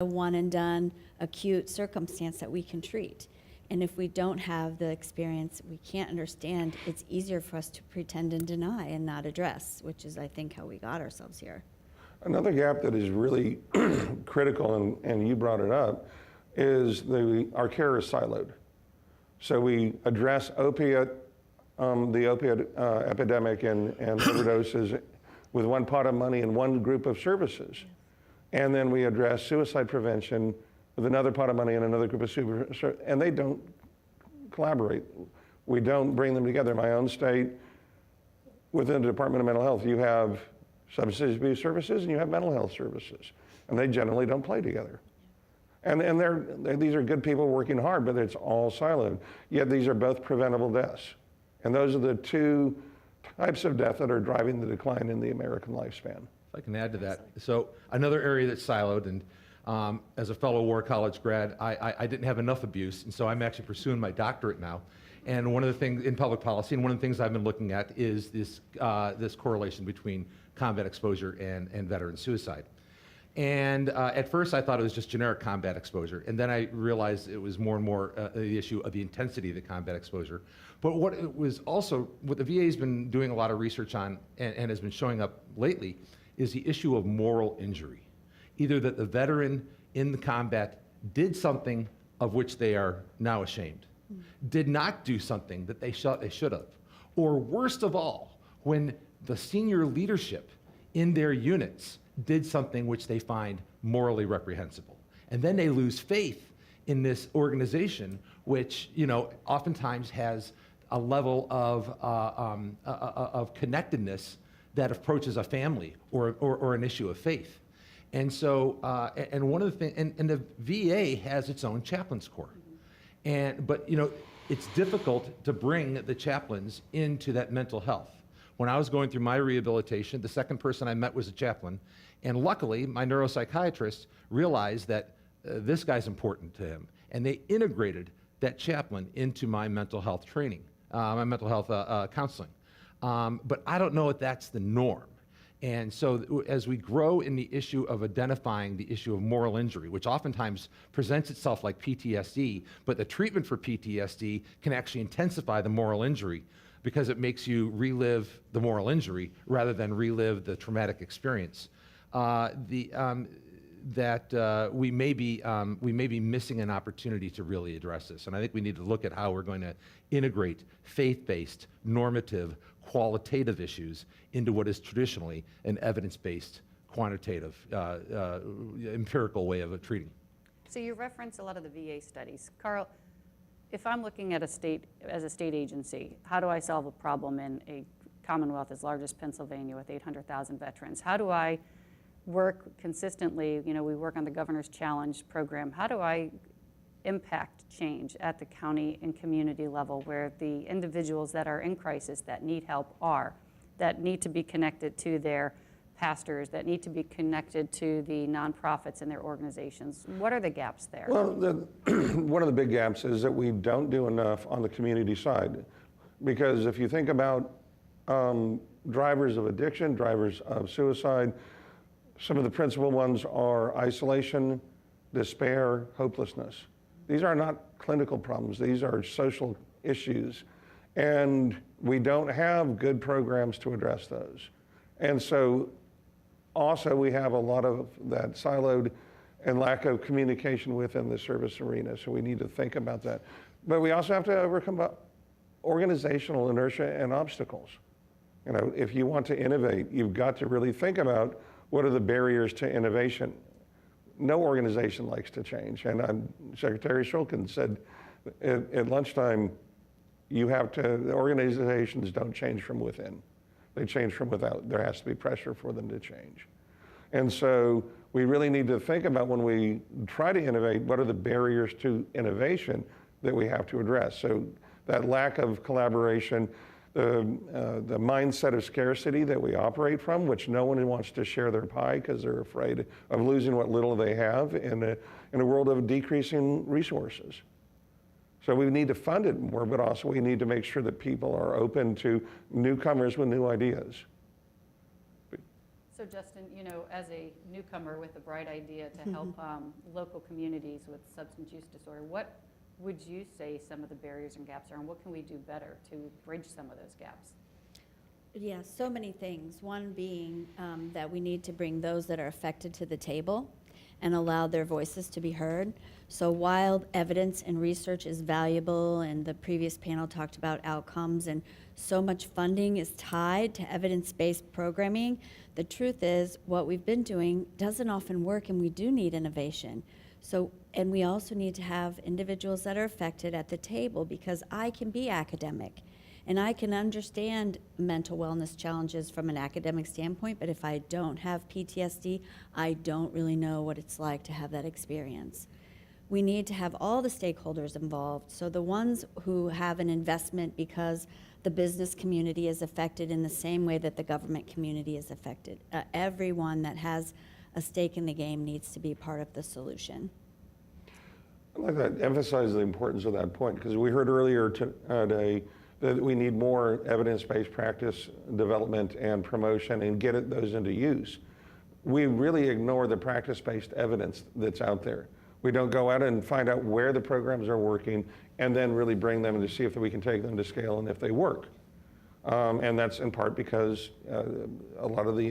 a one and done acute circumstance that we can treat. And if we don't have the experience, we can't understand, it's easier for us to pretend and deny and not address, which is, I think, how we got ourselves here. Another gap that is really critical, and you brought it up, is our care is siloed. So we address the opiate epidemic and overdoses with one pot of money and one group of services. And then we address suicide prevention with another pot of money and another group of services, and they don't collaborate. We don't bring them together. In my own state, within the Department of Mental Health, you have substance abuse services and you have mental health services, and they generally don't play together. And these are good people working hard, but it's all siloed. Yet these are both preventable deaths. And those are the two types of death that are driving the decline in the American lifespan. If I can add to that. So another area that's siloed, and as a fellow War College grad, I didn't have enough abuse, and so I'm actually pursuing my doctorate now. And one of the things in public policy, and one of the things I've been looking at is this correlation between combat exposure and veteran suicide. And at first I thought it was just generic combat exposure, and then I realized it was more and more the issue of the intensity of the combat exposure. But what the VA has been doing a lot of research on and has been showing up lately is the issue of moral injury. Either that the veteran in the combat did something of which they are now ashamed, did not do something that they should have, or worst of all, when the senior leadership in their units did something which they find morally reprehensible. And then they lose faith in this organization, which, oftentimes has a level of connectedness that approaches a family or an issue of faith. And so, and one of the things, and the VA has its own chaplains corps. But it's difficult to bring the chaplains into that mental health. When I was going through my rehabilitation, the second person I met was a chaplain, and luckily my neuropsychiatrist realized that this guy's important to him, and they integrated that chaplain into my mental health training, my mental health counseling. But I don't know if that's the norm. And so as we grow in the issue of identifying the issue of moral injury, which oftentimes presents itself like PTSD, but the treatment for PTSD can actually intensify the moral injury because it makes you relive the moral injury rather than relive the traumatic experience. We may be missing an opportunity to really address this. And I think we need to look at how we're going to integrate faith-based, normative, qualitative issues into what is traditionally an evidence-based, quantitative, empirical way of treating. So you reference a lot of the VA studies. Carl, if I'm looking at as a state agency, how do I solve a problem in a Commonwealth as large as Pennsylvania with 800,000 veterans? How do I work consistently? We work on the Governor's Challenge program. How do I impact change at the county and community level where the individuals that are in crisis that need help that need to be connected to their pastors, that need to be connected to the nonprofits and their organizations? What are the gaps there? Well, one of the big gaps is that we don't do enough on the community side. Because if you think about drivers of addiction, drivers of suicide, some of the principal ones are isolation, despair, hopelessness. These are not clinical problems. These are social issues. And we don't have good programs to address those. And so also we have a lot of that siloed and lack of communication within the service arena. So we need to think about that. But we also have to overcome organizational inertia and obstacles. If you want to innovate, you've got to really think about what are the barriers to innovation. No organization likes to change. And Secretary Shulkin said at lunchtime, the organizations don't change from within. They change from without. There has to be pressure for them to change. And so we really need to think about when we try to innovate, what are the barriers to innovation that we have to address? So that lack of collaboration, the mindset of scarcity that we operate from, which no one wants to share their pie because they're afraid of losing what little they have in a world of decreasing resources. So we need to fund it more, but also we need to make sure that people are open to newcomers with new ideas. So Justin, as a newcomer with a bright idea to help local communities with substance use disorder, what would you say some of the barriers and gaps are, and what can we do better to bridge some of those gaps? Yeah, so many things. One being that we need to bring those that are affected to the table and allow their voices to be heard. So while evidence and research is valuable, and the previous panel talked about outcomes, and so much funding is tied to evidence-based programming, the truth is what we've been doing doesn't often work, and we do need innovation. So, and we also need to have individuals that are affected at the table, because I can be academic and I can understand mental wellness challenges from an academic standpoint, but if I don't have PTSD, I don't really know what it's like to have that experience. We need to have all the stakeholders involved. So the ones who have an investment because the business community is affected in the same way that the government community is affected. Everyone that has a stake in the game needs to be part of the solution. I'd like to emphasize the importance of that point, because we heard earlier today that we need more evidence-based practice development and promotion and get those into use. We really ignore the practice-based evidence that's out there. We don't go out and find out where the programs are working and then really bring them to see if we can take them to scale and if they work. And that's in part because a lot of the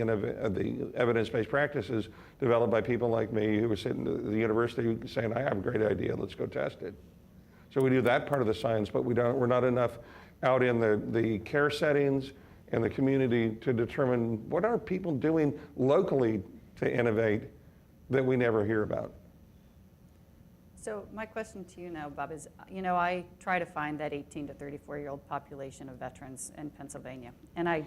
evidence-based practices developed by people like me who were sitting at the university saying, I have a great idea, let's go test it. So we do that part of the science, but we're not enough out in the care settings and the community to determine what are people doing locally to innovate that we never hear about. So my question to you now, Bob, is, I try to find that 18 to 34-year-old population of veterans in Pennsylvania, and I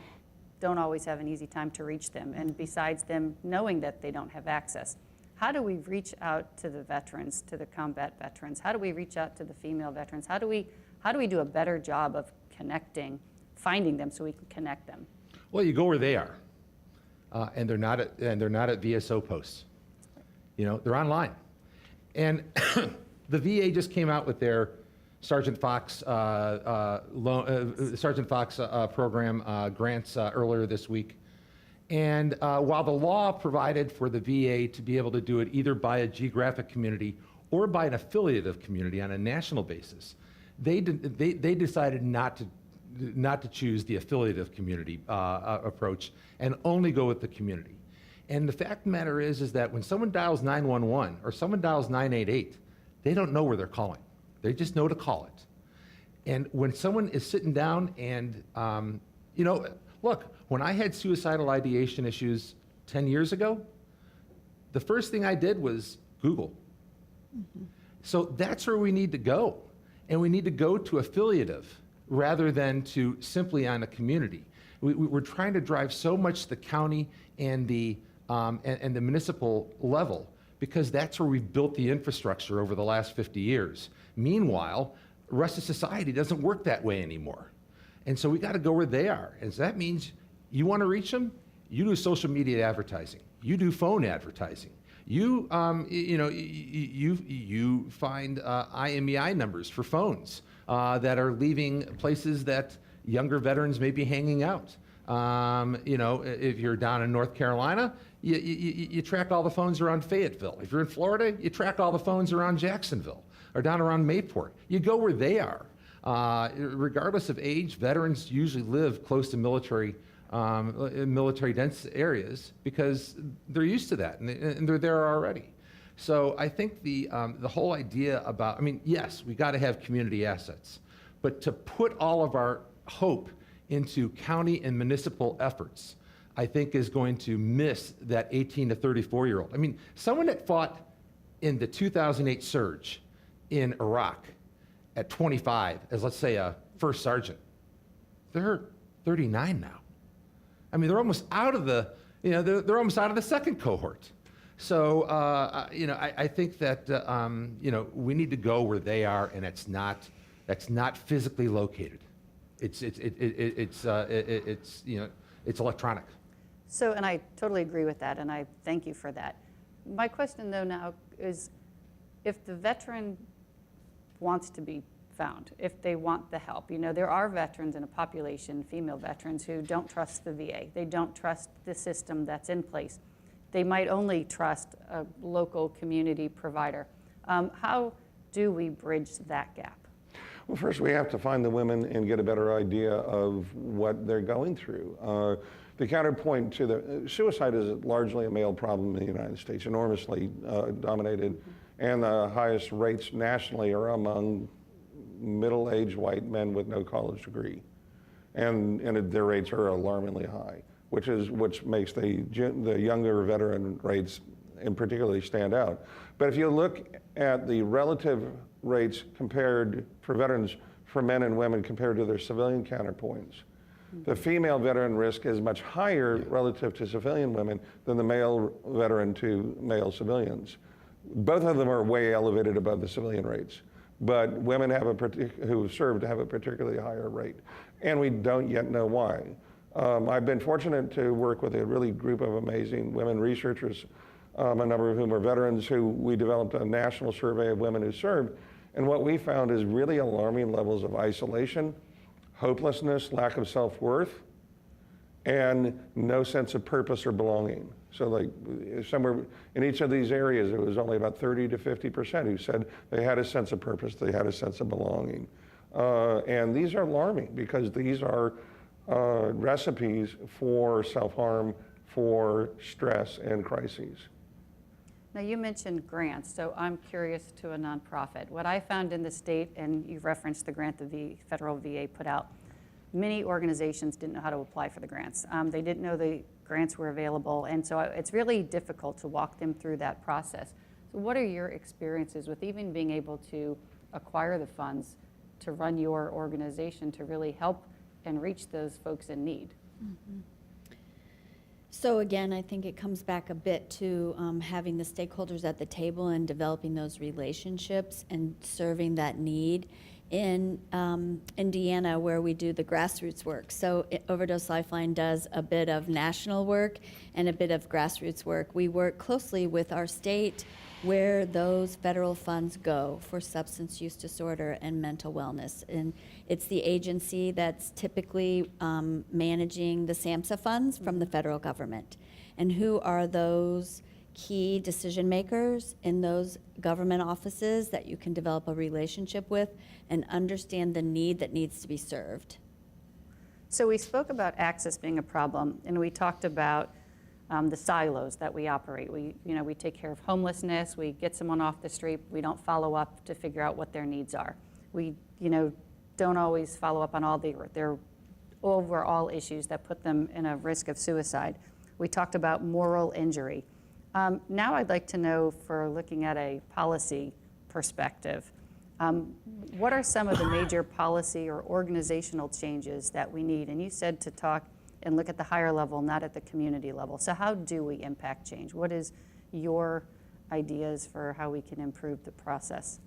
don't always have an easy time to reach them. And besides them knowing that they don't have access, how do we reach out to the veterans, to the combat veterans? How do we reach out to the female veterans? How do we do a better job of connecting, finding them so we can connect them? Well, you go where they are, and they're not at VSO posts. They're online. And the VA just came out with their Sergeant Fox program grants earlier this week. And while the law provided for the VA to be able to do it either by a geographic community or by an affiliative community on a national basis, they decided not to choose the affiliative community approach and only go with the community. And the fact of the matter is that when someone dials 911 or someone dials 988, they don't know where they're calling. They just know to call it. And when someone is sitting down and, look, when I had suicidal ideation issues 10 years ago, the first thing I did was Google. Mm-hmm. So that's where we need to go. And we need to go to affiliative rather than to simply on a community. We're trying to drive so much the county and the municipal level because that's where we've built the infrastructure over the last 50 years. Meanwhile, the rest of society doesn't work that way anymore. And so we got to go where they are. And so that means you want to reach them, you do social media advertising, you do phone advertising. You find IMEI numbers for phones that are leaving places that younger veterans may be hanging out. If you're down in North Carolina, you track all the phones around Fayetteville. If you're in Florida, you track all the phones around Jacksonville or down around Mayport. You go where they are. Regardless of age, veterans usually live close to military dense areas because they're used to that and they're there already. So I think the whole idea about, yes, we got to have community assets, but to put all of our hope into county and municipal efforts, I think is going to miss that 18 to 34-year-old. Someone that fought in the 2008 surge in Iraq at 25 as, let's say, a first sergeant, they're 39 now. They're almost out of the, they're almost out of the second cohort. So, I think that, we need to go where they are, and that's not physically located. It's electronic. So, and I totally agree with that, and I thank you for that. My question, though, now is if the veteran wants to be profound if they want the help. You know, there are veterans in a population, female veterans, who don't trust the VA. They don't trust the system that's in place. They might only trust a local community provider. How do we bridge that gap? Well, first we have to find the women and get a better idea of what they're going through. The counterpoint to the suicide is largely a male problem in the United States, enormously dominated, and the highest rates nationally are among middle-aged white men with no college degree, and their rates are alarmingly high, which makes the younger veteran rates in particularly stand out. But if you look at the relative rates compared for veterans, for men and women compared to their civilian counterpoints, the female veteran risk is much higher relative to civilian women than the male veteran to male civilians. Both of them are way elevated above the civilian rates, but women who served have a particularly higher rate, and we don't yet know why. I've been fortunate to work with a really group of amazing women researchers, a number of whom are veterans, who we developed a national survey of women who served, and what we found is really alarming levels of isolation, hopelessness, lack of self-worth, and no sense of purpose or belonging. So like somewhere in each of these areas, it was only about 30 to 50% who said they had a sense of purpose, they had a sense of belonging. And these are alarming because these are recipes for self-harm, for stress and crises. Now, you mentioned grants, so I'm curious to a nonprofit. What I found in the state, and you referenced the grant the federal VA put out, many organizations didn't know how to apply for the grants. They didn't know the grants were available, and so it's really difficult to walk them through that process. So what are your experiences with even being able to acquire the funds to run your organization to really help and reach those folks in need? Mm-hmm. So again, I think it comes back a bit to having the stakeholders at the table and developing those relationships and serving that need. In Indiana, where we do the grassroots work. So Overdose Lifeline does a bit of national work and a bit of grassroots work. We work closely with our state where those federal funds go for substance use disorder and mental wellness. And it's the agency that's typically managing the SAMHSA funds from the federal government. And who are those key decision makers in those government offices that you can develop a relationship with and understand the need that needs to be served? So we spoke about access being a problem, and we talked about the silos that we operate. We take care of homelessness, we get someone off the street, we don't follow up to figure out what their needs are. We don't always follow up on all their overall issues that put them in a risk of suicide. We talked about moral injury. Now I'd like to know, for looking at a policy perspective, what are some of the major policy or organizational changes that we need? And you said to talk and look at the higher level, not at the community level. So how do we impact change? What is your ideas for how we can improve the process?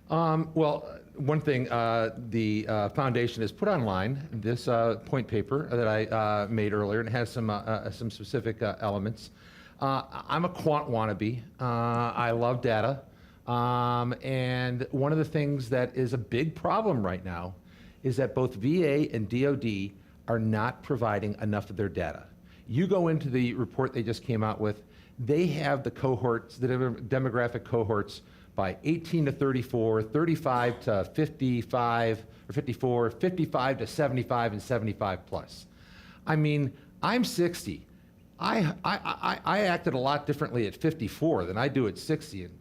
Well, one thing, the foundation has put online this point paper that I made earlier, and it has some specific elements. I'm a quant wannabe. I love data. And one of the things that is a big problem right now is that both VA and DoD are not providing enough of their data. You go into the report they just came out with, they have the cohorts, the demographic cohorts by 18 to 34, 35 to 55 or 54, 55 to 75, and 75 plus. I mean, I'm 60. I acted a lot differently at 54 than I do at 60. And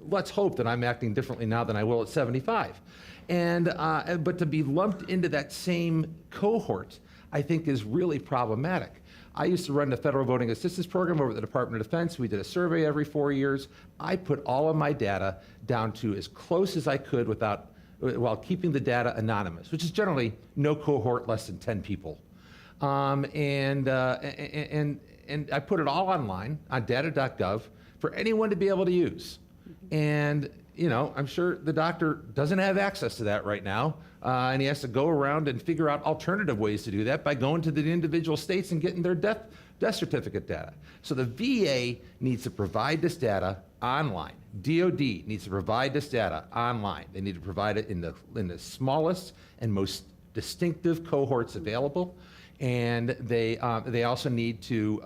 let's hope that I'm acting differently now than I will at 75. But to be lumped into that same cohort, I think is really problematic. I used to run the Federal Voting Assistance Program over at the Department of Defense. We did a survey every 4 years. I put all of my data down to as close as I could while keeping the data anonymous, which is generally no cohort less than 10 people. And I put it all online on data.gov for anyone to be able to use. And I'm sure the doctor doesn't have access to that right now, and he has to go around and figure out alternative ways to do that by going to the individual states and getting their death certificate data. So the VA needs to provide this data online. DOD needs to provide this data online. They need to provide it in the smallest and most distinctive cohorts available, and they also need to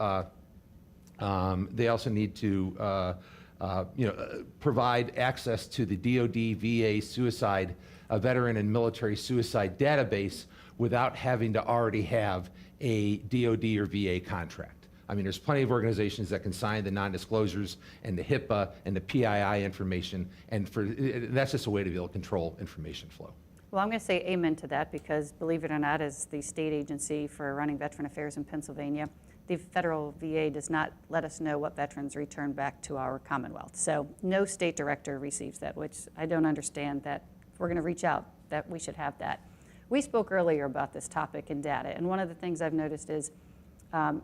provide access to the DOD VA suicide veteran and military suicide database without having to already have a DOD or VA contract. I mean, there's plenty of organizations that can sign the non-disclosures and the HIPAA and the PII information, and that's just a way to be able to control information flow. Well, I'm going to say amen to that because, believe it or not, as the state agency for running veteran affairs in Pennsylvania, the federal VA does not let us know what veterans return back to our Commonwealth. So no state director receives that, which I don't understand that if we're going to reach out, that we should have that. We spoke earlier about this topic in data, and one of the things I've noticed is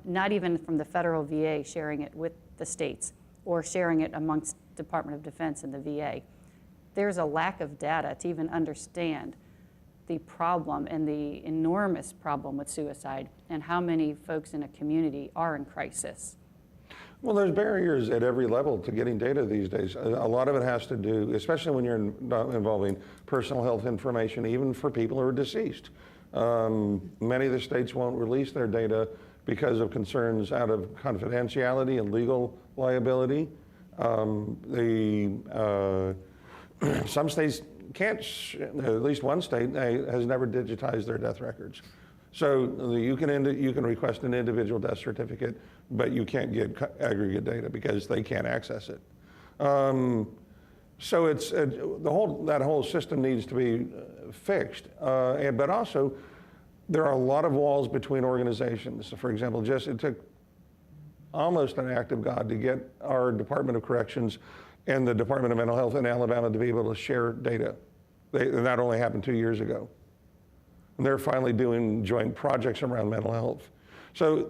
not even from the federal VA sharing it with the states or sharing it amongst Department of Defense and the VA. There's a lack of data to even understand the problem and the enormous problem with suicide and how many folks in a community are in crisis. Well, there's barriers at every level to getting data these days. A lot of it has to do, especially when you're involving personal health information, even for people who are deceased. Many of the states won't release their data because of concerns out of confidentiality and legal liability. Some states can't, at least one state has never digitized their death records. So you can request an individual death certificate, but you can't get aggregate data because they can't access it. So it's that whole system needs to be fixed. But also, there are a lot of walls between organizations. So for example, it took almost an act of God to get our Department of Corrections and the Department of Mental Health in Alabama to be able to share data. That only happened 2 years ago. And they're finally doing joint projects around mental health. So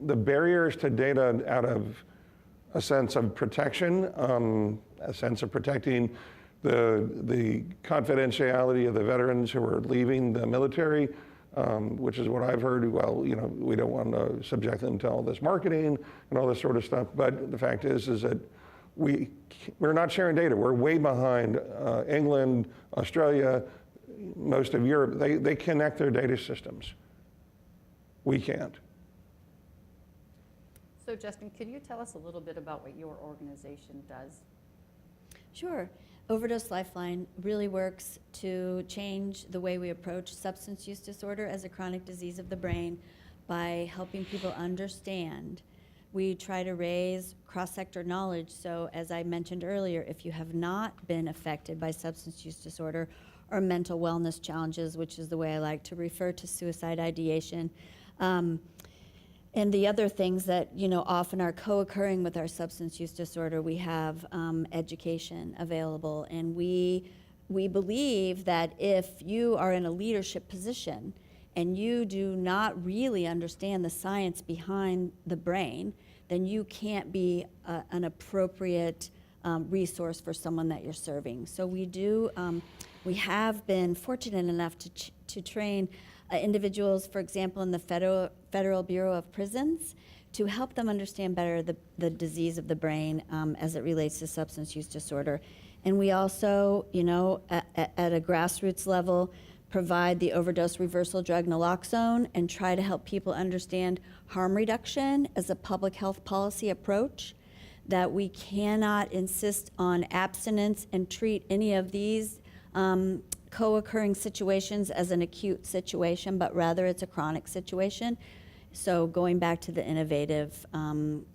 the barriers to data out of a sense of protection, a sense of protecting the confidentiality of the veterans who are leaving the military, which is what I've heard. Well, we don't want to subject them to all this marketing and all this sort of stuff. But the fact is that we're not sharing data. We're way behind England, Australia, most of Europe. They connect their data systems. We can't. So Justin, could you tell us a little bit about what your organization does? Sure. Overdose Lifeline really works to change the way we approach substance use disorder as a chronic disease of the brain by helping people understand. We try to raise cross-sector knowledge, so as I mentioned earlier, if you have not been affected by substance use disorder or mental wellness challenges, which is the way I like to refer to suicide ideation, and the other things that often are co-occurring with our substance use disorder, we have education available, and we believe that if you are in a leadership position and you do not really understand the science behind the brain, then you can't be an appropriate resource for someone that you're serving. So we have been fortunate enough to train individuals, for example, in the Federal Bureau of Prisons, to help them understand better the disease of the brain as it relates to substance use disorder. And we also, at a grassroots level, provide the overdose reversal drug naloxone and try to help people understand harm reduction as a public health policy approach, that we cannot insist on abstinence and treat any of these co-occurring situations as an acute situation, but rather it's a chronic situation. So going back to the innovative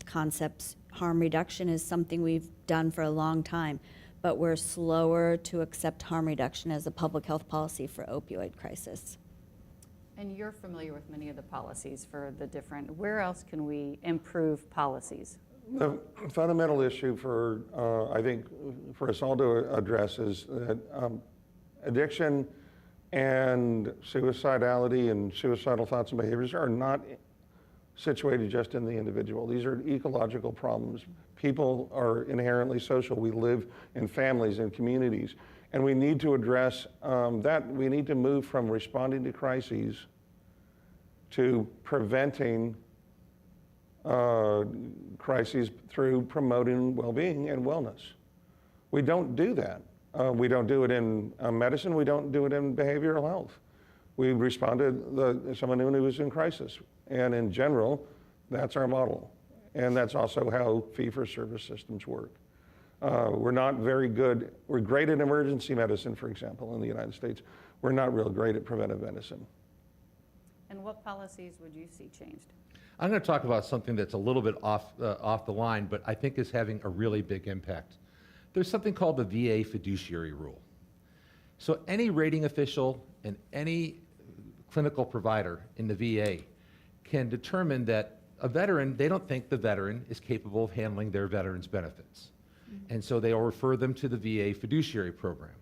concepts, harm reduction is something we've done for a long time, but we're slower to accept harm reduction as a public health policy for opioid crisis. And you're familiar with many of the policies for the different, where else can we improve policies? The fundamental issue I think, for us all to address is that addiction and suicidality and suicidal thoughts and behaviors are not situated just in the individual. These are ecological problems. People are inherently social. We live in families and communities. And we need to address that. We need to move from responding to crises to preventing crises through promoting well-being and wellness. We don't do that. We don't do it in medicine. We don't do it in behavioral health. We respond to someone who was in crisis. And in general, that's our model. And that's also how fee-for-service systems work. We're not very good. We're great at emergency medicine, for example, in the United States. We're not real great at preventive medicine. And what policies would you see changed? I'm going to talk about something that's a little bit off the line, but I think is having a really big impact. There's something called the VA fiduciary rule. So any rating official and any clinical provider in the VA can determine that a veteran, they don't think the veteran is capable of handling their veterans' benefits. And so they will refer them to the VA fiduciary program.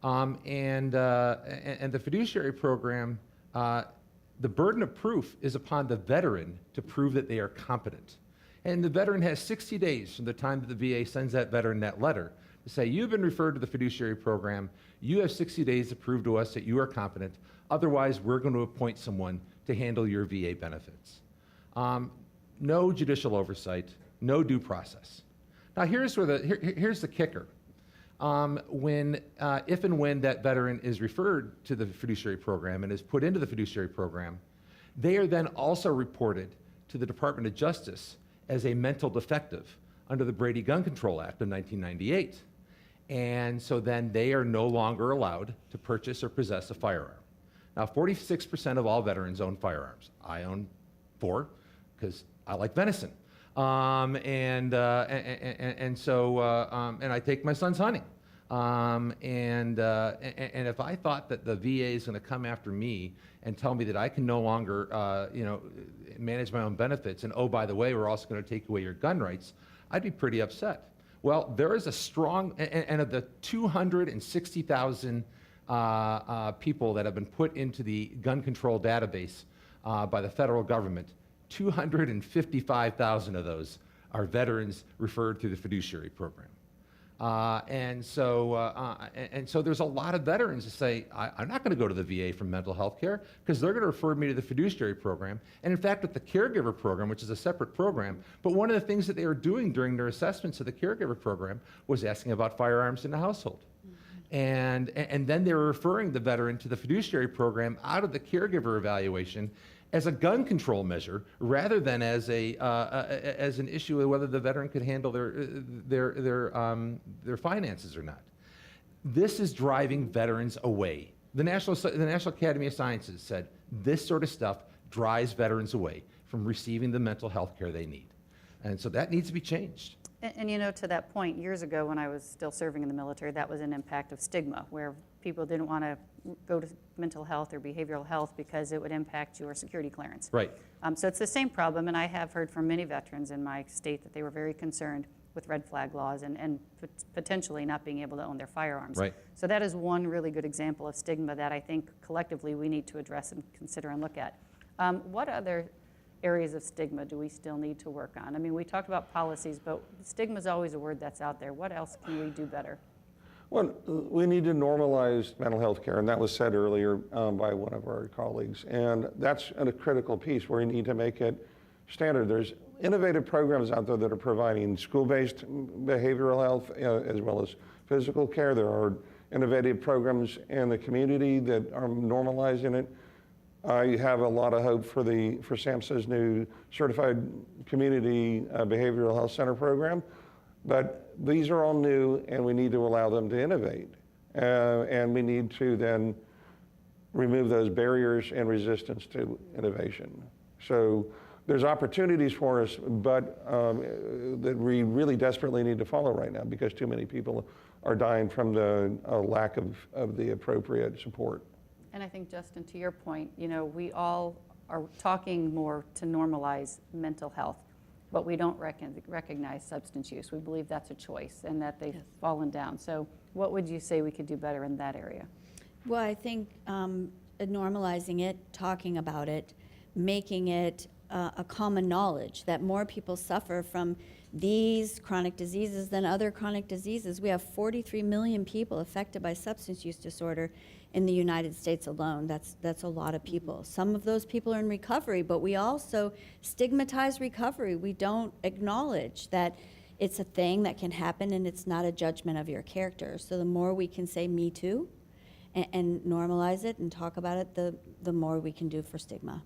And the fiduciary program, the burden of proof is upon the veteran to prove that they are competent. And the veteran has 60 days from the time that the VA sends that veteran that letter to say, you've been referred to the fiduciary program, you have 60 days to prove to us that you are competent, otherwise we're going to appoint someone to handle your VA benefits. No judicial oversight, no due process. Now here's the kicker. If and when that veteran is referred to the fiduciary program and is put into the fiduciary program, they are then also reported to the Department of Justice as a mental defective under the Brady Gun Control Act of 1998. And so then they are no longer allowed to purchase or possess a firearm. Now, 46% of all veterans own firearms. I own 4 because I like venison. And I take my sons hunting. And if I thought that the VA is going to come after me and tell me that I can no longer, manage my own benefits, and oh, by the way, we're also going to take away your gun rights, I'd be pretty upset. Well, there is a strong, and of the 260,000 people that have been put into the gun control database by the federal government, 255,000 of those are veterans referred through the fiduciary program. And so there's a lot of veterans that say, I'm not going to go to the VA for mental health care because they're going to refer me to the fiduciary program. And in fact, with the caregiver program, which is a separate program, but one of the things that they were doing during their assessments of the caregiver program was asking about firearms in the household. And then they were referring the veteran to the fiduciary program out of the caregiver evaluation as a gun control measure rather than as an issue of whether the veteran could handle their finances or not. This is driving veterans away. The National Academy of Sciences said this sort of stuff drives veterans away from receiving the mental health care they need. And so that needs to be changed. And to that point, years ago when I was still serving in the military, that was an impact of stigma, where people didn't want to go to mental health or behavioral health because it would impact your security clearance. Right. So it's the same problem, and I have heard from many veterans in my state that they were very concerned with red flag laws and potentially not being able to own their firearms. Right. So that is one really good example of stigma that I think collectively we need to address and consider and look at. What other areas of stigma do we still need to work on? I mean, we talked about policies, but stigma is always a word that's out there. What else can we do better? Well, we need to normalize mental health care, and that was said earlier by one of our colleagues. And that's a critical piece where we need to make it standard. There's innovative programs out there that are providing school-based behavioral health as well as physical care. There are innovative programs in the community that are normalizing it. I have a lot of hope for SAMHSA's new Certified Community Behavioral Health Center program, but these are all new and we need to allow them to innovate. And we need to then remove those barriers and resistance to innovation. So there's opportunities for us, but that we really desperately need to follow right now because too many people are dying from the lack of the appropriate support. And I think, Justin, to your point, we all are talking more to normalize mental health, but we don't recognize substance use. We believe that's a choice and that they've fallen down. So what would you say we could do better in that area? Well, I think normalizing it, talking about it, making it a common knowledge that more people suffer from these chronic diseases than other chronic diseases. We have 43 million people affected by substance use disorder in the United States alone. That's a lot of people. Some of those people are in recovery, but we also stigmatize recovery. We don't acknowledge that it's a thing that can happen, and it's not a judgment of your character. So the more we can say me too and normalize it and talk about it, the more we can do for stigma.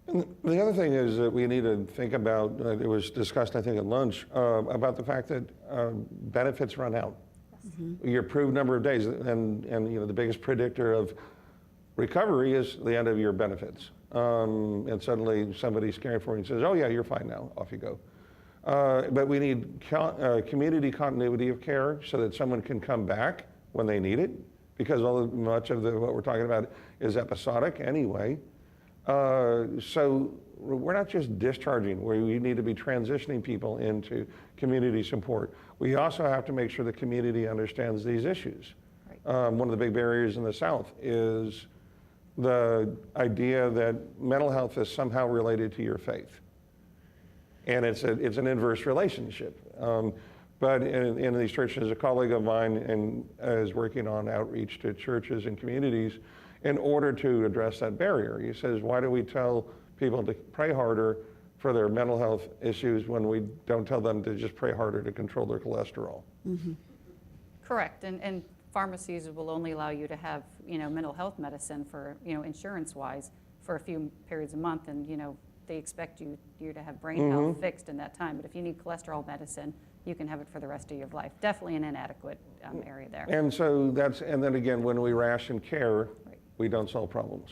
And the other thing is that we need to think about, it was discussed, I think, at lunch, about the fact that benefits run out. Your approved number of days, and the biggest predictor of recovery is the end of your benefits. And suddenly somebody's caring for you and says, oh yeah, you're fine now, off you go. But we need community continuity of care so that someone can come back when they need it, because much of what we're talking about is episodic anyway. So we're not just discharging, we need to be transitioning people into community support. We also have to make sure the community understands these issues. Right. One of the big barriers in the South is the idea that mental health is somehow related to your faith. And it's an inverse relationship. But in these churches, a colleague of mine is working on outreach to churches and communities in order to address that barrier. He says, why do we tell people to pray harder for their mental health issues when we don't tell them to just pray harder to control their cholesterol? Mm-hmm. Correct, and pharmacies will only allow you to have, mental health medicine for, insurance-wise for a few periods a month, and, they expect you to have brain health fixed in that time. But if you need cholesterol medicine, you can have it for the rest of your life. Definitely an inadequate area there. And so and then again, when we ration care, we don't solve problems.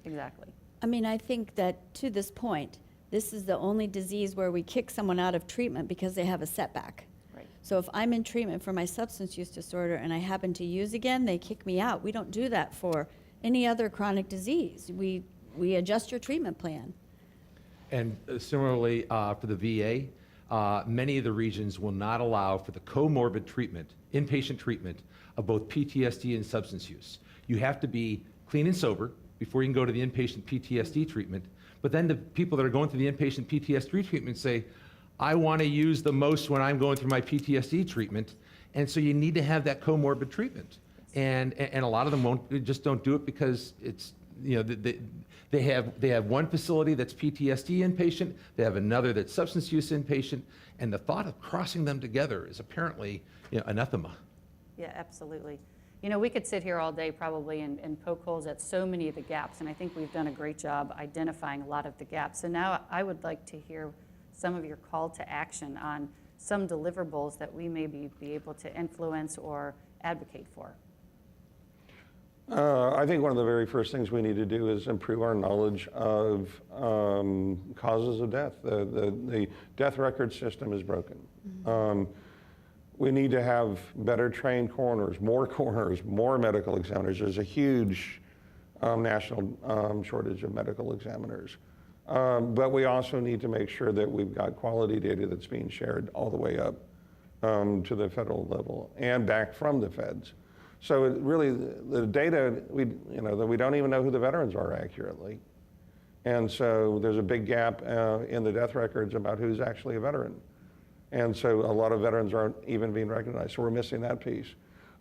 Exactly. I mean, I think that to this point, this is the only disease where we kick someone out of treatment because they have a setback. Right. So if I'm in treatment for my substance use disorder and I happen to use again, they kick me out. We don't do that for any other chronic disease. We adjust your treatment plan. And similarly, for the VA, many of the regions will not allow for the comorbid treatment, inpatient treatment of both PTSD and substance use. You have to be clean and sober before you can go to the inpatient PTSD treatment. But then the people that are going through the inpatient PTSD treatment say, I want to use the most when I'm going through my PTSD treatment. And so you need to have that comorbid treatment. And a lot of them just don't do it because it's, they have one facility that's PTSD inpatient, they have another that's substance use inpatient, and the thought of crossing them together is apparently anathema. Yeah, absolutely. We could sit here all day probably and poke holes at so many of the gaps, and I think we've done a great job identifying a lot of the gaps. So now I would like to hear some of your call to action on some deliverables that we may be able to influence or advocate for. I think one of the very first things we need to do is improve our knowledge of causes of death. The death record system is broken. Mm-hmm. We need to have better trained coroners, more medical examiners. There's a huge national shortage of medical examiners. But we also need to make sure that we've got quality data that's being shared all the way up to the federal level and back from the feds. So really, the data, that we don't even know who the veterans are accurately. And so there's a big gap in the death records about who's actually a veteran. And so a lot of veterans aren't even being recognized. So we're missing that piece.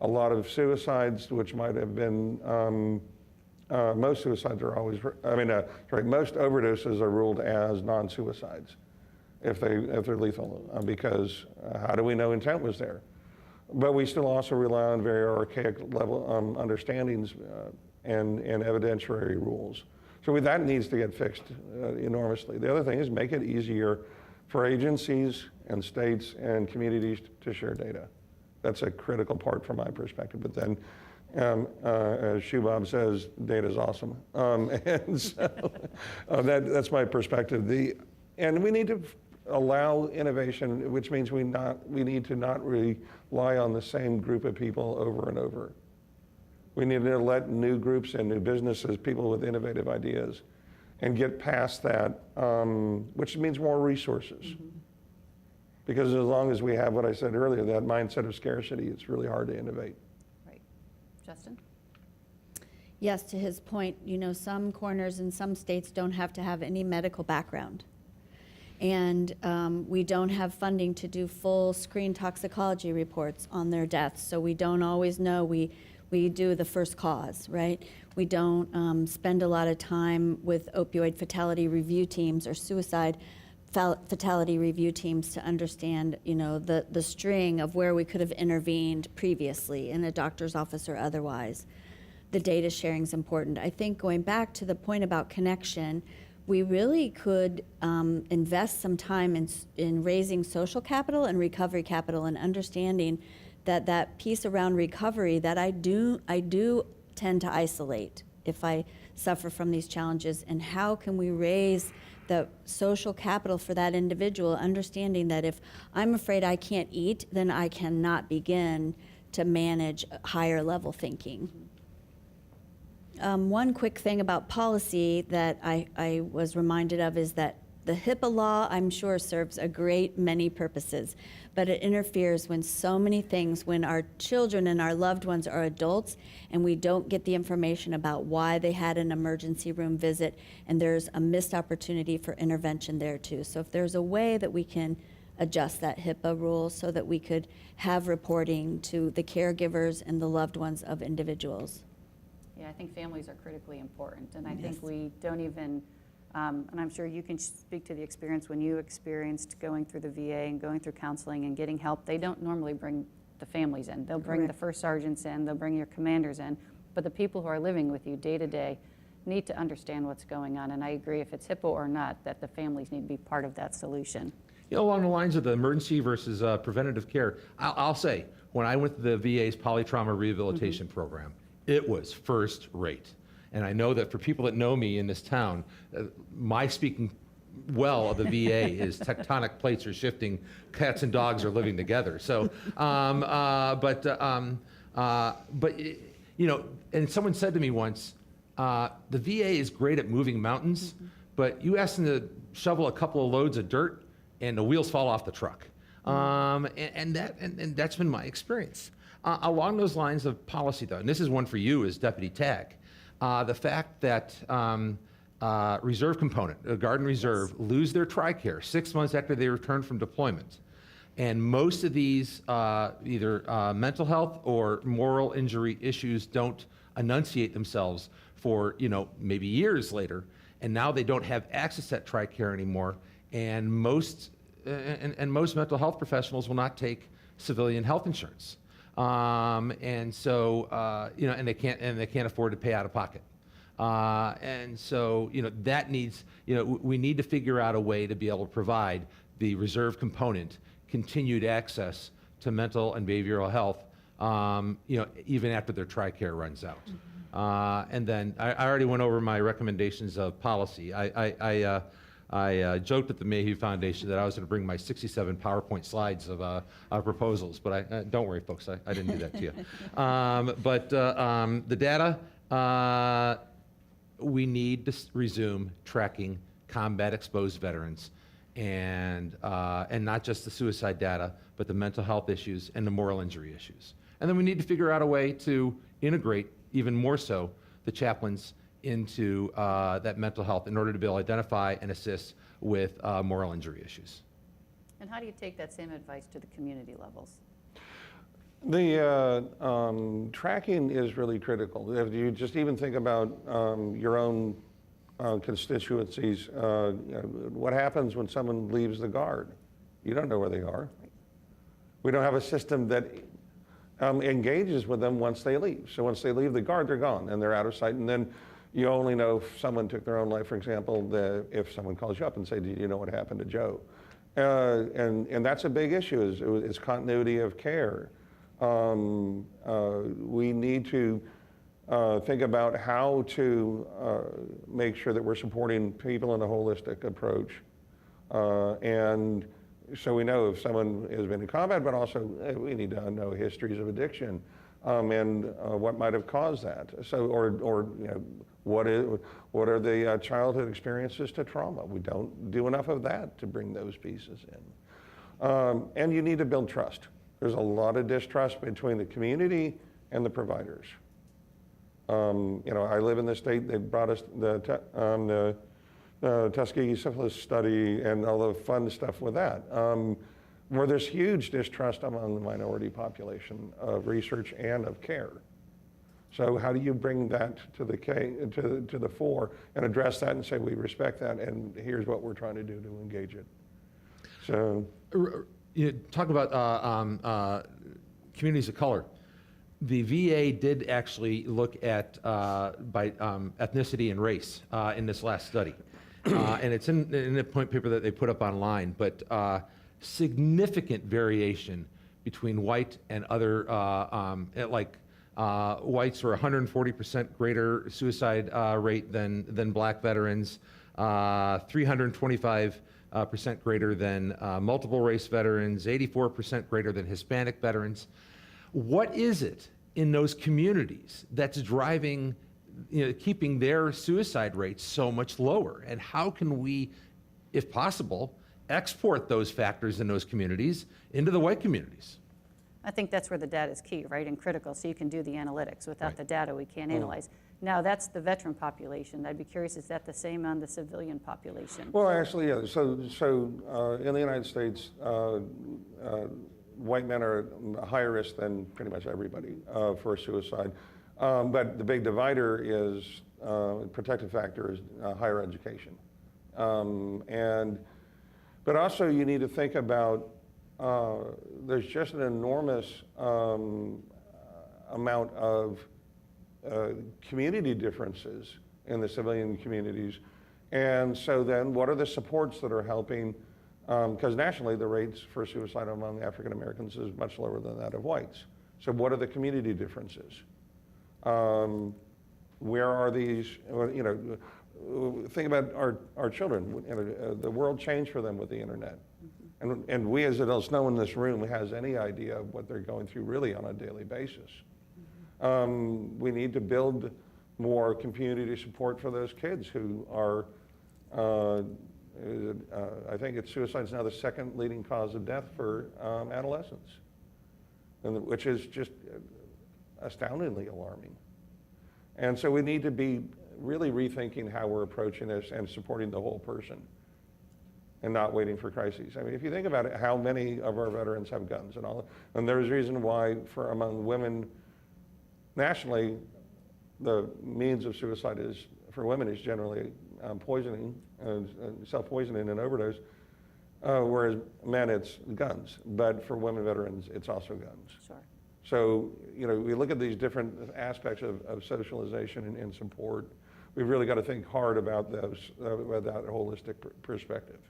A lot of suicides, which might have been, most suicides are always, most overdoses are ruled as non-suicides if they're lethal, because how do we know intent was there? But we still also rely on very archaic level understandings and evidentiary rules. So that needs to get fixed enormously. The other thing is make it easier for agencies and states and communities to share data. That's a critical part from my perspective. But then, as Shubham says, data is awesome. And so that's my perspective. And we need to allow innovation, which means we need to not rely on the same group of people over and over. We need to let new groups and new businesses, people with innovative ideas, and get past that, which means more resources. Mm-hmm. Because as long as we have what I said earlier, that mindset of scarcity, it's really hard to innovate. Right. Justin? Yes, to his point, some coroners in some states don't have to have any medical background. And we don't have funding to do full screen toxicology reports on their deaths, so we don't always know. We do the first cause, right? We don't spend a lot of time with opioid fatality review teams or suicide fatality review teams to understand, the string of where we could have intervened previously in a doctor's office or otherwise. The data sharing is important. I think going back to the point about connection, we really could invest some time in raising social capital and recovery capital and understanding that piece around recovery that I do tend to isolate if I suffer from these challenges, and how can we raise the social capital for that individual, understanding that if I'm afraid I can't eat, then I cannot begin to manage higher level thinking. One quick thing about policy that I was reminded of is that the HIPAA law, I'm sure, serves a great many purposes, but it interferes when so many things, when our children and our loved ones are adults and we don't get the information about why they had an emergency room visit, and there's a missed opportunity for intervention there too. So if there's a way that we can adjust that HIPAA rule so that we could have reporting to the caregivers and the loved ones of individuals. Yeah, I think families are critically important, and I Yes. think we don't even, and I'm sure you can speak to the experience when you experienced going through the VA and going through counseling and getting help. They don't normally bring the families in. They'll bring the Correct. first sergeants in, they'll bring your commanders in, but the people who are living with you day to day need to understand what's going on, and I agree, if it's HIPAA or not, that the families need to be part of that solution. Along the lines of the emergency versus preventative care, I'll say, when I went to the VA's polytrauma rehabilitation program, it was first rate. And I know that for people that know me in this town, my speaking well of the VA is tectonic plates are shifting, cats and dogs are living together. So, and someone said to me once, the VA is great at moving mountains, but you ask them to shovel a couple of loads of dirt and the wheels fall off the truck. And that's been my experience. Along those lines of policy, though, and this is one for you as Deputy TAG, the fact that reserve component, Guard and Reserve, lose their TRICARE 6 months after they return from deployment. And most of these either mental health or moral injury issues don't enunciate themselves for maybe years later, and now they don't have access to that TRICARE anymore. And most mental health professionals will not take civilian health insurance. And so, and they can't afford to pay out of pocket. And so, that needs, we need to figure out a way to be able to provide the reserve component continued access to mental and behavioral health, even after their TRICARE runs out. And then I already went over my recommendations of policy. I joked at the Mayhugh Foundation that I was going to bring my 67 PowerPoint slides of proposals, but don't worry, folks, I didn't do that to you. But the data, we need to resume tracking combat-exposed veterans, and not just the suicide data, but the mental health issues and the moral injury issues. And then we need to figure out a way to integrate, even more so, the chaplains into that mental health in order to be able to identify and assist with moral injury issues. And how do you take that same advice to the community levels? The tracking is really critical. If you just even think about your own constituencies, what happens when someone leaves the Guard? You don't know where they are. We don't have a system that engages with them once they leave. So once they leave the Guard, they're gone and they're out of sight. And then you only know if someone took their own life, for example, if someone calls you up and say, "Do you know what happened to Joe?" And that's a big issue, is continuity of care. We need to think about how to make sure that we're supporting people in a holistic approach. And so we know if someone has been in combat, but also we need to know histories of addiction and what might have caused that. So, or what are the childhood experiences to trauma? We don't do enough of that to bring those pieces in. And you need to build trust. There's a lot of distrust between the community and the providers. I live in the state that brought us the Tuskegee syphilis study and all the fun stuff with that, where there's huge distrust among the minority population of research and of care. So how do you bring that to the fore and address that and say we respect that and here's what we're trying to do to engage it? So, You talk about communities of color. The VA did actually look at by ethnicity and race in this last study, and it's in the point paper that they put up online. But significant variation between white and other, whites were 140% greater suicide rate than black veterans, 325% greater than multiple race veterans, 84% greater than Hispanic veterans. What is it in those communities that's driving, keeping their suicide rates so much lower? And how can we, if possible, export those factors in those communities into the white communities? I think that's where the data is key, right, and critical, so you can do the analytics. Without Right. the data, we can't analyze. Now, that's the veteran population. I'd be curious, is that the same on the civilian population? well, actually, yeah. So in the United States, white men are a higher risk than pretty much everybody for suicide. But the big divider is protective factor is higher education, but also you need to think about there's just an enormous amount of community differences in the civilian communities. And so then what are the supports that are helping? Because nationally the rates for suicide among African Americans is much lower than that of whites. So what are the community differences? Where are these, think about our children. The world changed for them with the internet. And we as adults, no one in this room has any idea of what they're going through really on a daily basis. We need to build more community support for those kids who are, I think suicide is now the second leading cause of death for adolescents, which is just astoundingly alarming. And so we need to be really rethinking how we're approaching this and supporting the whole person and not waiting for crises. I mean, if you think about it, how many of our veterans have guns and all, and there's a reason why among women nationally, the means of suicide for women is generally poisoning, self-poisoning and overdose, whereas men it's guns. But for women veterans, it's also guns. Sure. So, we look at these different aspects of socialization and support. We've really got to think hard about those, about that holistic perspective.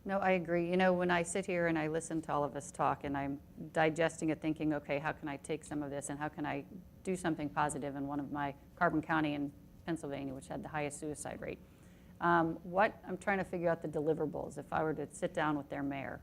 No, I agree. When I sit here and I listen to all of us talk and I'm digesting it, thinking, okay, how can I take some of this and how can I do something positive in one of my Carbon County in Pennsylvania, which had the highest suicide rate. I'm trying to figure out the deliverables if I were to sit down with their mayor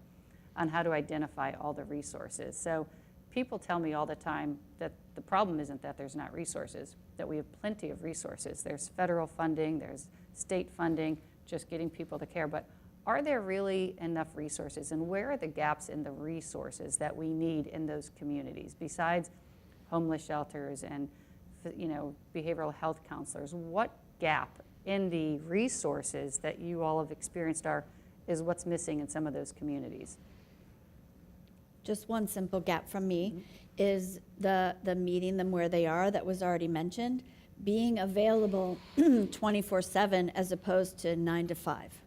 on how to identify all the resources. So people tell me all the time that the problem isn't that there's not resources, that we have plenty of resources. There's federal funding, there's state funding, just getting people to care. But are there really enough resources? And where are the gaps in the resources that we need in those communities besides homeless shelters and behavioral health counselors? What gap in the resources that you all have experienced is what's missing in some of those communities? Just one simple gap from me is the meeting them where they are that was already mentioned, being available 24/7 as opposed to 9 to 5,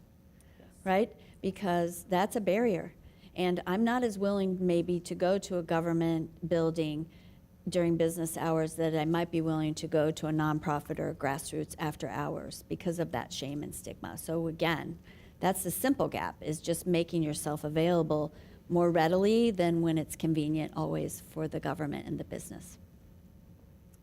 right? Because that's a barrier. And I'm not as willing maybe to go to a government building during business hours that I might be willing to go to a nonprofit or a grassroots after hours because of that shame and stigma. So again, that's the simple gap, is just making yourself available more readily than when it's convenient always for the government and the business.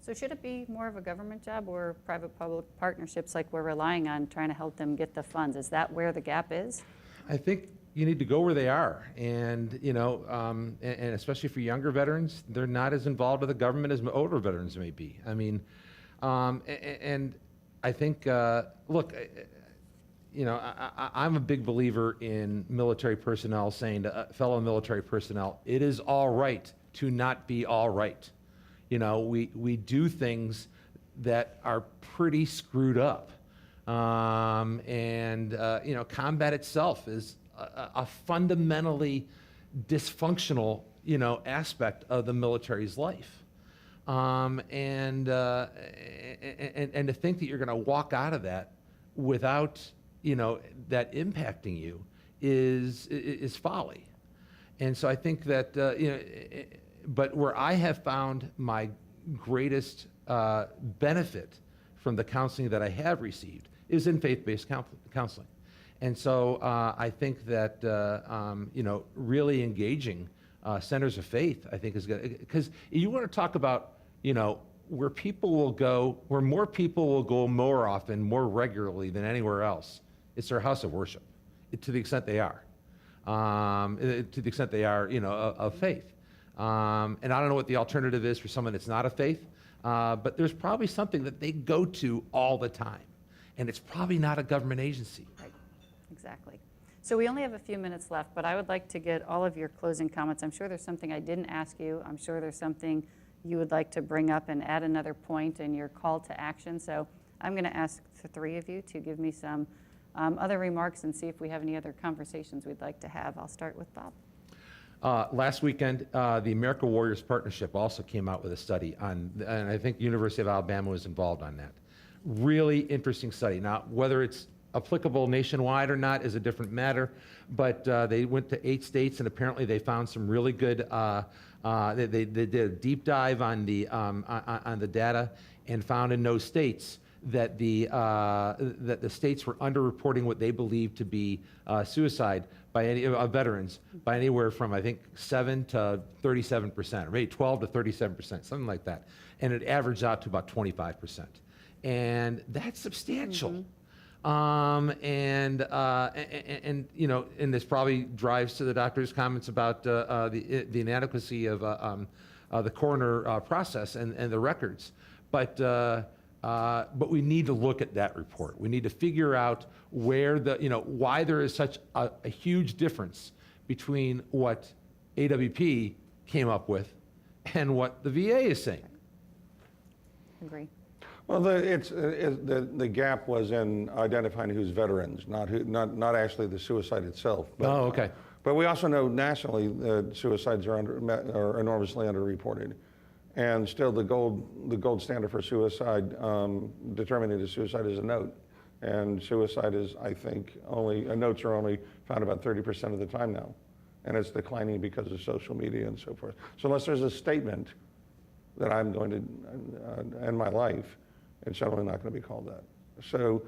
So should it be more of a government job or private-public partnerships like we're relying on, trying to help them get the funds? Is that where the gap is? I think you need to go where they are, and and especially for younger veterans, they're not as involved with the government as older veterans may be. I mean, and I think, look, I'm a big believer in military personnel saying to fellow military personnel, it is all right to not be all right. We do things that are pretty screwed up. Combat itself is a fundamentally dysfunctional, aspect of the military's life. And to think that you're going to walk out of that without, that impacting you is folly. And so I think that, but where I have found my greatest benefit from the counseling that I have received is in faith-based counseling. And so I think that, really engaging centers of faith, I think is good. Because you want to talk about, where people will go, where more people will go more often, more regularly than anywhere else, it's their house of worship, to the extent they are. To the extent they are, of faith. And I don't know what the alternative is for someone that's not of faith, but there's probably something that they go to all the time. And it's probably not a government agency. Right, exactly. So we only have a few minutes left, but I would like to get all of your closing comments. I'm sure there's something I didn't ask you. I'm sure there's something you would like to bring up and add another point in your call to action. So I'm going to ask the three of you to give me some other remarks and see if we have any other conversations we'd like to have. I'll start with Bob. Last weekend, the America Warriors Partnership also came out with a study on, and I think University of Alabama was involved on that. Really interesting study. Now, whether it's applicable nationwide or not is a different matter, but they went to 8 states, and apparently they found some really good, they did a deep dive on the data and found in those states that the states were underreporting what they believed to be suicide by any veterans by anywhere from, I think, 7 to 37%, or maybe 12 to 37%, something like that, and it averaged out to about 25%, and that's substantial. And this probably drives to the doctor's comments about the inadequacy of the coroner process and the records, but we need to look at that report. We need to figure out where why there is such a huge difference between what AWP came up with and what the VA is saying. Agree. Well, the gap was in identifying who's veterans, not actually the suicide itself. But, Oh, okay. But we also know nationally that suicides are enormously underreported. And still, the gold standard for suicide, determining the suicide, is a note. And suicide is, I think, notes are only found about 30% of the time now. And it's declining because of social media and so forth. So unless there's a statement that I'm going to end my life, it's certainly not going to be called that. So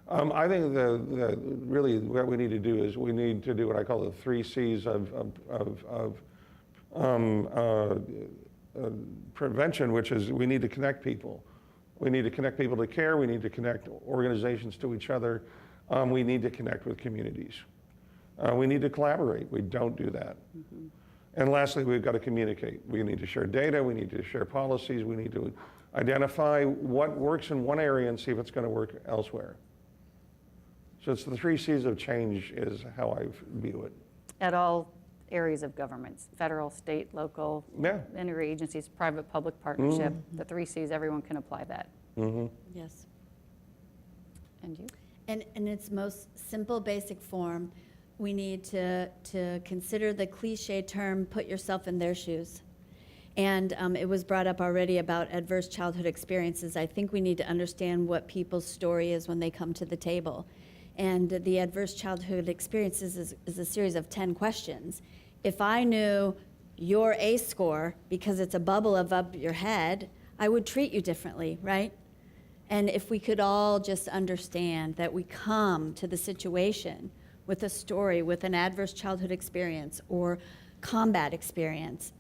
I think really what we need to do is we need to do what I call the 3 C's of prevention, which is we need to connect people. We need to connect people to care. We need to connect organizations to each other. We need to connect with communities. We need to collaborate. We don't do that. Mm-hmm. And lastly, we've got to communicate. We need to share data. We need to share policies. We need to identify what works in one area and see if it's going to work elsewhere. So it's the 3 C's of change is how I view it. At all areas of governments, federal, state, local, Yeah. interagencies, private-public partnership, the 3 C's, everyone can apply that. Mm-hmm. Yes. And you? And in its most simple, basic form, we need to consider the cliche term, put yourself in their shoes. And it was brought up already about adverse childhood experiences. I think we need to understand what people's story is when they come to the table. And the adverse childhood experiences is a series of 10 questions. If I knew your ACE score, because it's a bubble above your head, I would treat you differently, right? And if we could all just understand that we come to the situation with a story, with an adverse childhood experience or combat experience,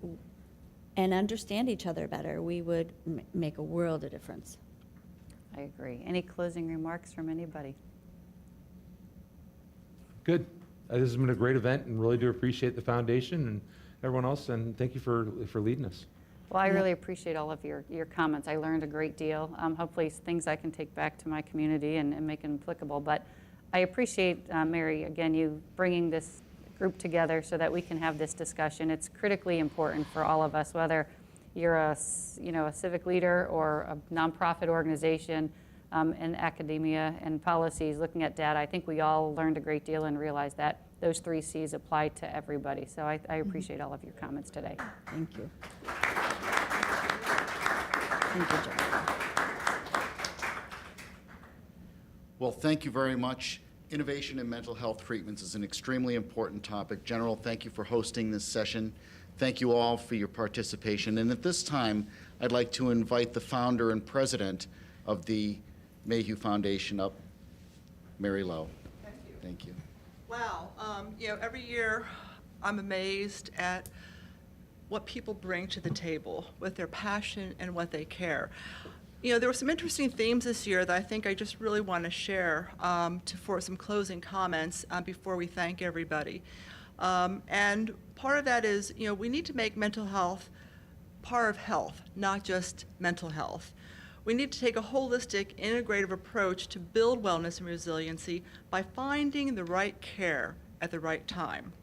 and understand each other better, we would make a world of difference. I agree. Any closing remarks from anybody? Good. This has been a great event, and really do appreciate the foundation and everyone else, and thank you for leading us. Well, I really appreciate all of your comments. I learned a great deal. Hopefully things I can take back to my community and make them applicable. But I appreciate, Mary, again, you bringing this group together so that we can have this discussion. It's critically important for all of us, whether you're a civic leader or a nonprofit organization in academia and policies, looking at data. I think we all learned a great deal and realized that those 3 C's apply to everybody. So I appreciate all of your comments today. Thank you. Thank you, Joe. Well, thank you very much. Innovation in mental health treatments is an extremely important topic. General, thank you for hosting this session. Thank you all for your participation. And at this time, I'd like to invite the founder and president of the Mayhugh Foundation up, Mary Lowe. Thank you. Thank you. Wow, every year I'm amazed at what people bring to the table with their passion and what they care. There were some interesting themes this year that I think I just really want to share for some closing comments before we thank everybody. And part of that is, we need to make mental health part of health, not just mental health. We need to take a holistic, integrative approach to build wellness and resiliency by finding the right care at the right time.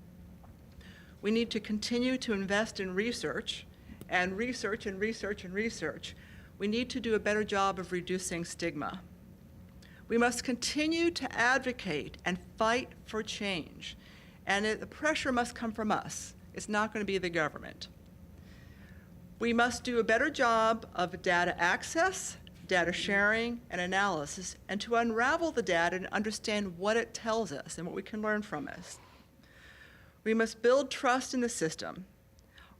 We need to continue to invest in research and research and research and research. We need to do a better job of reducing stigma. We must continue to advocate and fight for change. And the pressure must come from us. It's not going to be the government. We must do a better job of data access, data sharing, and analysis, and to unravel the data and understand what it tells us and what we can learn from it. We must build trust in the system.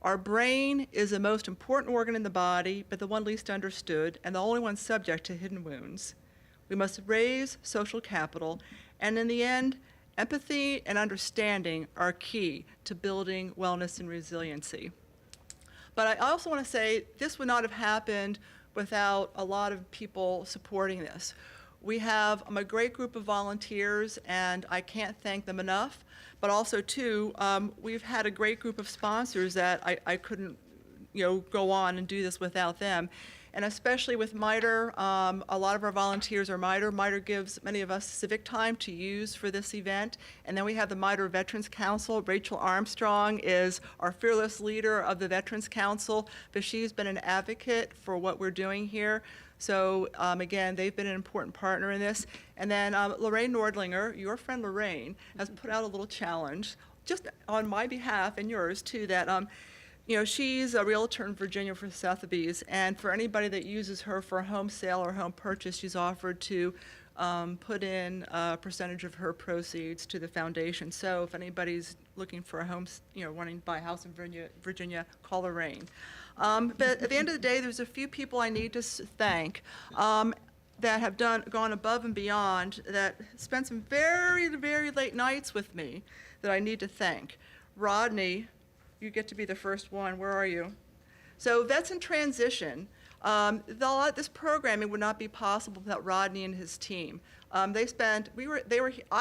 Our brain is the most important organ in the body, but the one least understood, and the only one subject to hidden wounds. We must raise social capital, and in the end, empathy and understanding are key to building wellness and resiliency. But I also want to say this would not have happened without a lot of people supporting this. We have a great group of volunteers, and I can't thank them enough. But also, too, we've had a great group of sponsors that I couldn't, go on and do this without them. And especially with MITRE, a lot of our volunteers are MITRE. MITRE gives many of us civic time to use for this event. And then we have the MITRE Veterans Council. Rachel Armstrong is our fearless leader of the Veterans Council, but she's been an advocate for what we're doing here. So again, they've been an important partner in this. And then Lorraine Nordlinger, your friend Lorraine, has put out a little challenge, just on my behalf and yours too, that she's a realtor in Virginia for Sotheby's, and for anybody that uses her for a home sale or home purchase, she's offered to put in a percentage of her proceeds to the foundation. So if anybody's looking for a home, wanting to buy a house in Virginia, call Lorraine. But at the end of the day, there's a few people I need to thank that have gone above and beyond, that spent some very, very late nights with me that I need to thank. Rodney, you get to be the first one. Where are you? So Vets in Transition, this programming would not be possible without Rodney and his team. I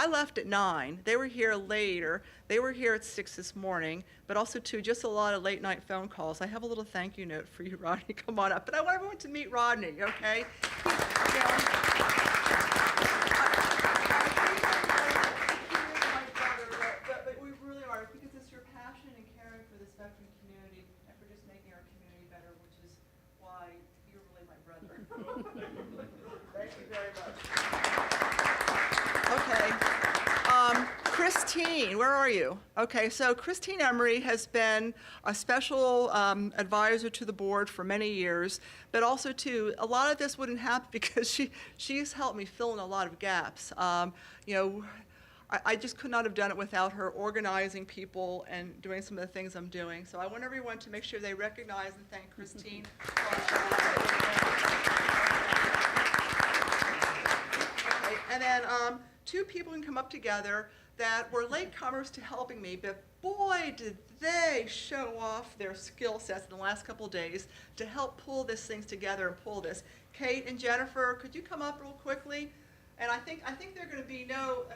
left at 9. They were here later. They were here at 6 this morning, but also too, just a lot of late night phone calls. I have a little thank you note for you, Rodney. Come on up. But I want everyone to meet Rodney, okay? But we really are, because it's your passion and caring for this veteran community and for just making our community better, which is why you're really my brother. Thank you very much. Okay. Christine, where are you? Okay, so Christine Emery has been a special advisor to the board for many years, but also too, a lot of this wouldn't happen because she's helped me fill in a lot of gaps. I just could not have done it without her organizing people and doing some of the things I'm doing. So I want everyone to make sure they recognize and thank Christine. Okay, and then 2 people can come up together that were latecomers to helping me, but boy, did they show off their skill sets in the last couple of days to help pull these things together and pull this. Kate and Jennifer, could you come up real quickly? And I think they're going to be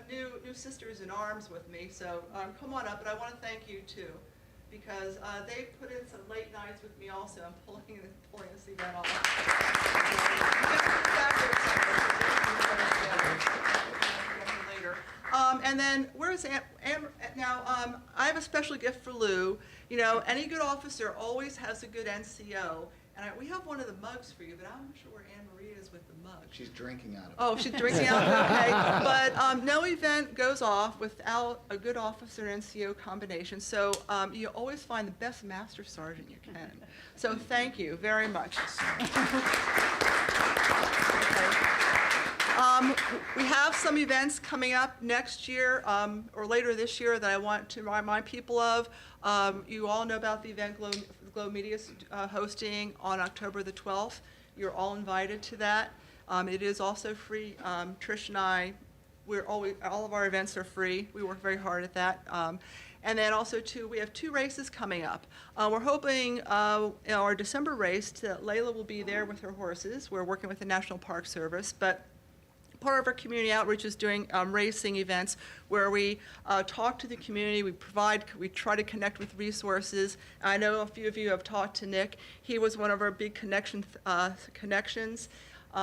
new sisters in arms with me. So come on up. But I want to thank you too, because they put in some late nights with me also. I'm pulling this event off. Later. And then where's now? I have a special gift for Lou. Any good officer always has a good NCO. And we have one of the mugs for you, but I'm not sure where Anne Marie is with the mug. She's drinking out of it. Oh, she's drinking out of it, okay. But no event goes off without a good officer NCO combination. So you always find the best master sergeant you can. So thank you very much. Okay. We have some events coming up next year or later this year that I want to remind people of. You all know about the event Glow Media's hosting on October the 12th. You're all invited to that. It is also free. Trish and I, all of our events are free. We work very hard at that. And then also, too, we have 2 races coming up. We're hoping in our December race that Layla will be there with her horses. We're working with the National Park Service, but part of our community outreach is doing racing events where we talk to the community, we try to connect with resources. I know a few of you have talked to Nick. He was one of our big connections.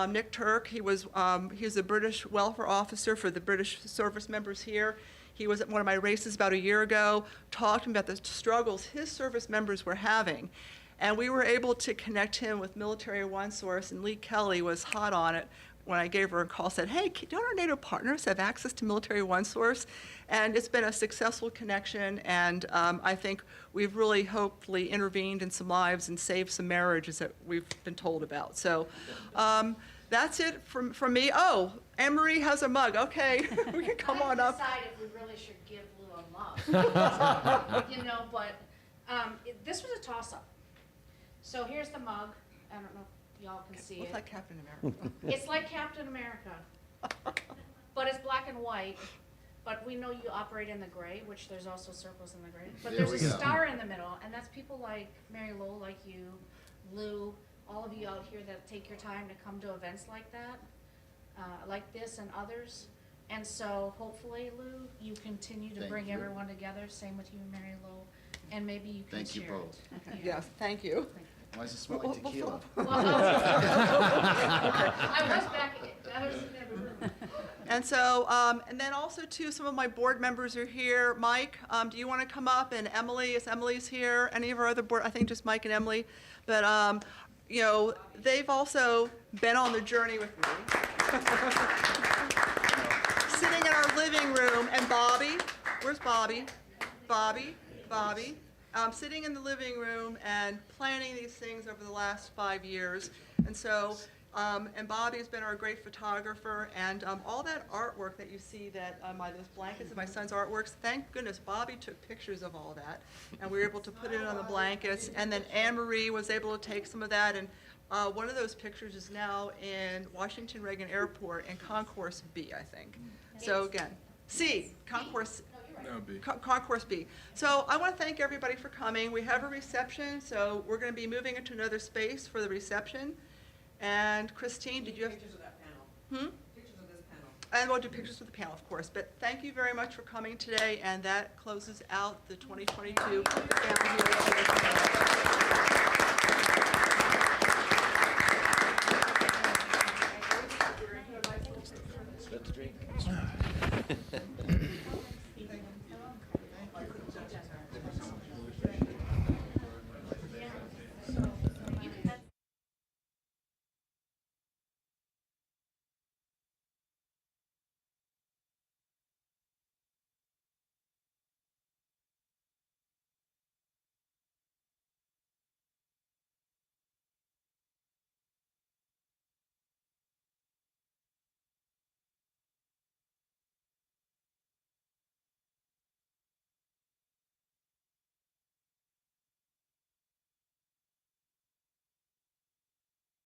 Nick Turk, he's a British welfare officer for the British service members here. He was at one of my races about a year ago, talking about the struggles his service members were having. And we were able to connect him with Military One Source, and Lee Kelly was hot on it when I gave her a call, said, hey, don't our NATO partners have access to Military One Source? And it's been a successful connection, and I think we've really hopefully intervened in some lives and saved some marriages that we've been told about. So that's it from me. Oh, Anne-Marie has a mug. Okay, we can come on up. I haven't decided if we really should give Lou a mug. You know, but this was a toss-up. So here's the mug. I don't know if y'all can see Looks it. like Captain America. It's like Captain America, but it's black and white. But we know you operate in the gray, which there's also circles in the gray. But There there's we a go. star in the middle, and that's people like Mary Lowell, like you, Lou, all of you out here that take your time to come to events like that, like this and others. And so hopefully, Lou, you continue to Thank bring you. everyone together. Same with you, Mary Lowell, and maybe you can Thank you share both. it. Yes, thank you. Why does it smell like tequila? Well, I was back. I was in every room. And so, and then also too, some of my board members are here. Mike, do you want to come up? And Emily, Emily's here. Any of our other board, I think just Mike and Emily. But, you know, they've also been on the journey with me. Sitting in our living room, and Bobby, where's Bobby? Bobby. Sitting in the living room and planning these things over the last 5 years. And so, and Bobby's been our great photographer, and all that artwork that you see, that those blankets of my son's artworks, thank goodness Bobby took pictures of all that, and we were able to put it on the blankets. And then Anne-Marie was able to take some of that, and one of those pictures is now in Washington Reagan Airport in Concourse B, I think. So again, C, Concourse. Concourse B. So I want to thank everybody for coming. We have a reception, so we're going to be moving into another space for the reception. And Christine, did you have? Pictures of that panel. Pictures of this panel. And we'll do pictures of the panel, of course. But thank you very much for coming today, and that closes out the 2022 Family Hero.